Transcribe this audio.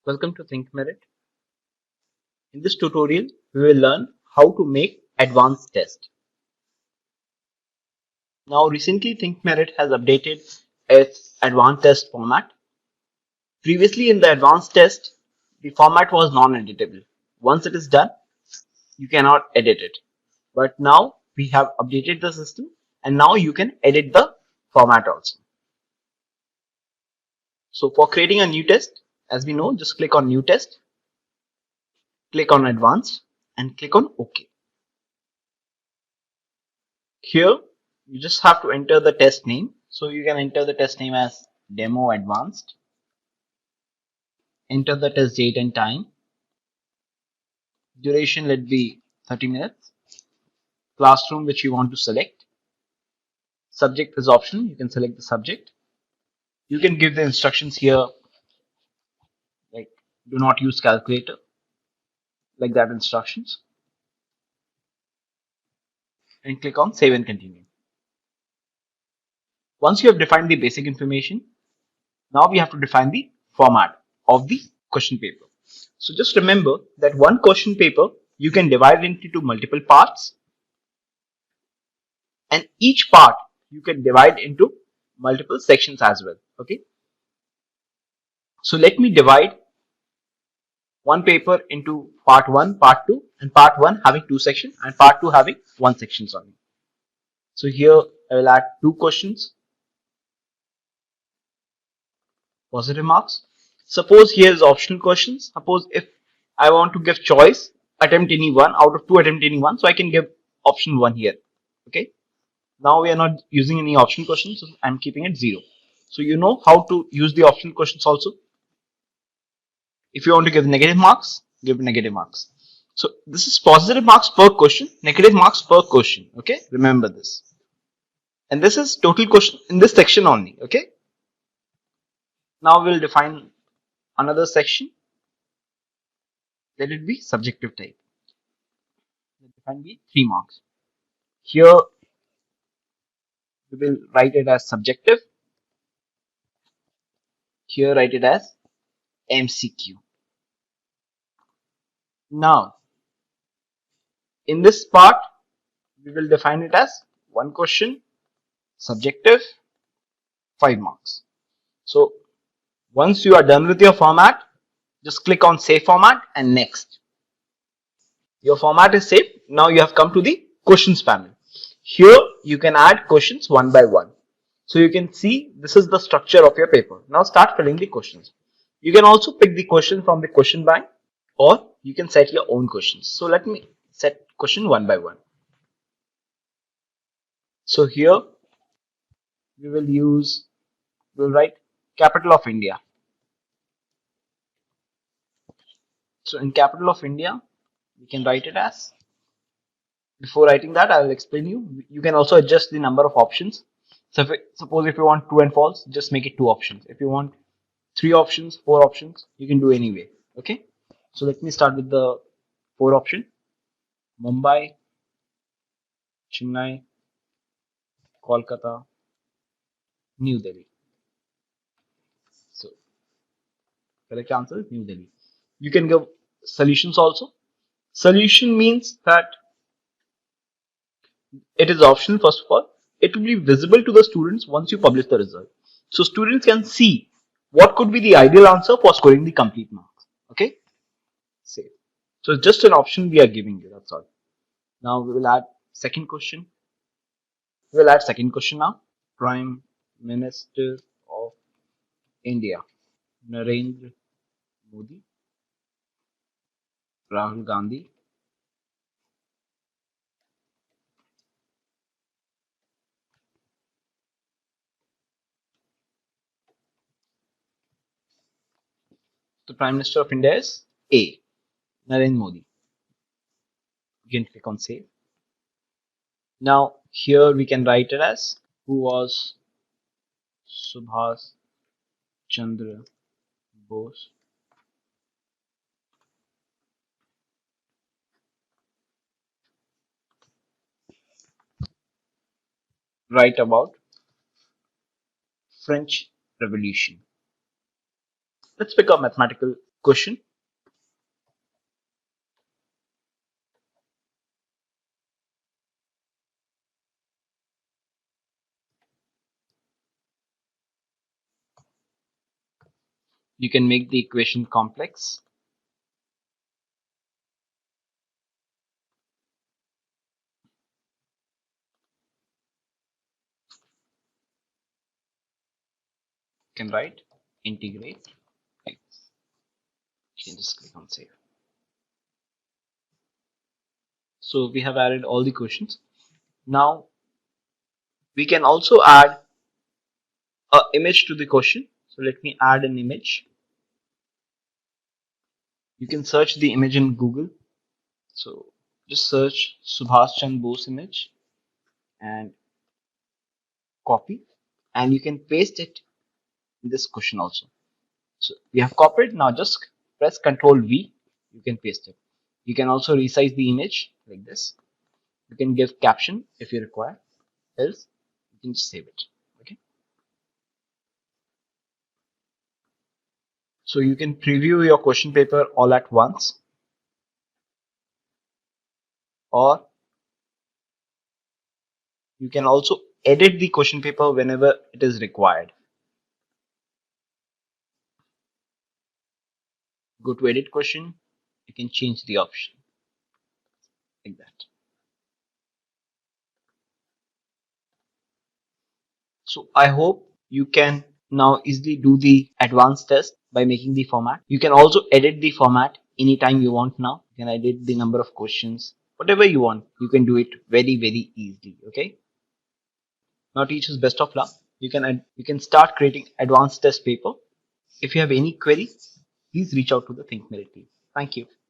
Welcome to ThinkMerit. In this tutorial, we will learn how to make advanced test. Now, recently ThinkMerit has updated its advanced test format. Previously in the advanced test, the format was non-editable. Once it is done, you cannot edit it. But now we have updated the system and now you can edit the format also. So for creating a new test, as we know, just click on new test, click on advanced and click on OK. Here you just have to enter the test name. So you can enter the test name as demo advanced. Enter the test date and time. Duration let be 30 minutes. Classroom which you want to select. Subject is optional. You can select the subject. You can give the instructions here like do not use calculator, like that instructions, and click on save and continue. Once you have defined the basic information, now we have to define the format of the question paper. So just remember that one question paper you can divide into multiple parts, and each part you can divide into multiple sections as well. Okay. So let me divide one paper into part 1, part 2, and part 1 having 2 sections and part 2 having 1 section only. So here I will add 2 questions. Positive marks. Suppose here is optional questions. Suppose if I want to give choice, attempt any one out of 2, attempt any one, so I can give option 1 here. Okay. Now we are not using any optional questions, so I'm keeping it 0. So you know how to use the optional questions also. If you want to give negative marks, give negative marks. So this is positive marks per question, negative marks per question. Okay, remember this. And this is total question in this section only. Okay. Now we'll define another section. Let it be subjective type. Let define be 3 marks. Here we will write it as subjective. Here write it as MCQ. Now in this part we will define it as 1 question, subjective, 5 marks. So once you are done with your format, just click on save format and next. Your format is saved. Now you have come to the questions panel. Here you can add questions one by one. So you can see this is the structure of your paper. Now start filling the questions. You can also pick the question from the question bank, or you can set your own questions. So let me set question one by one. So here we will write capital of India. So in capital of India, we can write it as, before writing that I will explain you can also adjust the number of options. So suppose if you want true and false, just make it 2 options. If you want 3 options, 4 options, you can do anyway. Okay, so let me start with the 4 option: Mumbai, Chennai, Kolkata, New Delhi. So correct answer is New Delhi. You can give solutions also. Solution means that it is optional. First of all, it will be visible to the students once you publish the result, so students can see what could be the ideal answer for scoring the complete marks. Okay, save. So it's just an option we are giving you, that's all. Now we will add second question. We will add second question now. Prime Minister of India, Narendra Modi, Rahul Gandhi, the Prime Minister of India is A, Narendra Modi. You can click on save. Now here we can write it as, who was Subhas Chandra Bose. Write about French Revolution. Let's pick a mathematical question. You can make the equation complex. You can write integrate. You can just click on save. So we have added all the questions. Now we can also add a image to the question. So let me add an image. You can search the image in Google. So just search Subhash Chandra Bose image and copy, and you can paste it in this question also. So we have copied. Now just press Ctrl V. You can paste it. You can also resize the image like this. You can give caption if you require. Else you can just save it. Okay. So you can preview your question paper all at once, or you can also edit the question paper whenever it is required. Go to edit question. You can change the option like that. So I hope you can now easily do the advanced test by making the format. You can also edit the format anytime you want now. You can edit the number of questions, whatever you want. You can do it very, very easily. Okay. Now teachers, best of luck. You can start creating advanced test paper. If you have any query, please reach out to the ThinkMerit team. Thank you.